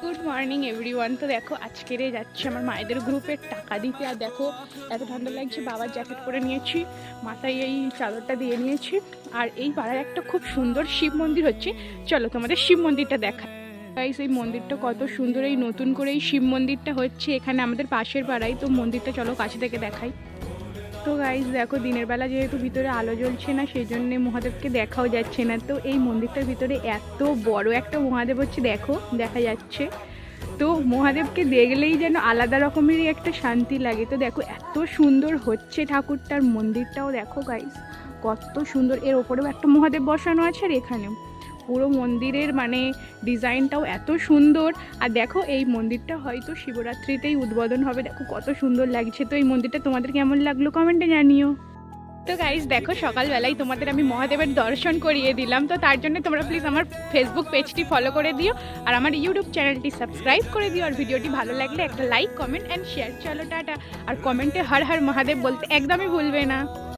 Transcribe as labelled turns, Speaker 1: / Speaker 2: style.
Speaker 1: Good morning everyone. তো দেখো আজকে যাচ্ছি আমার মায়েদের গ্রুপের টাকা দিতে। আর দেখো এত ঠান্ডা লাগছে, বাবার জ্যাকেট পরে নিয়েছি, মাথায় এই চাদরটা দিয়ে নিয়েছি। আর এই পাড়ায় একটা খুব সুন্দর শিব মন্দির হচ্ছে, চলো তোমাদের শিব মন্দিরটা দেখাই। গাইস এই মন্দিরটা কত সুন্দর, এই নতুন করে এই শিব মন্দিরটা হচ্ছে এখানে আমাদের পাশের পাড়ায়। তো মন্দিরটা চলো কাছে থেকে দেখাই। তো গাইস দেখো দিনের বেলা যেহেতু ভিতরে আলো জ্বলছে না, সেই জন্যে মহাদেবকে দেখাও যাচ্ছে না। তো এই মন্দিরটার ভিতরে এত বড় একটা মহাদেব হচ্ছে, দেখো দেখা যাচ্ছে। তো মহাদেবকে দেখলেই যেন আলাদা রকমেরই একটা শান্তি লাগে। তো দেখো এত সুন্দর হচ্ছে ঠাকুরটার, মন্দিরটাও দেখো গাইস কত সুন্দর। এর ওপরেও একটা মহাদেব বসানো আছে, আর এখানেও পুরো মন্দিরের মানে ডিজাইনটাও এত সুন্দর। আর দেখো এই মন্দিরটা হয়তো শিবরাত্রিতেই উদ্বোধন হবে, দেখো কত সুন্দর লাগছে। তো এই মন্দিরটা তোমাদের কেমন লাগলো কমেন্টে জানিও। তো গাইস দেখো সকালবেলায় তোমাদের আমি মহাদেবের দর্শন করিয়ে দিলাম। তো তার জন্য তোমরা প্লিজ আমার ফেসবুক পেজটি ফলো করে দিও, আর আমার ইউটিউব চ্যানেলটি সাবস্ক্রাইব করে দিও। আর ভিডিওটি ভালো লাগলে একটা লাইক, কমেন্ট অ্যান্ড শেয়ার। চলো টাটা। আর কমেন্টে হর হর মহাদেব বলতে একদমই ভুলবে না।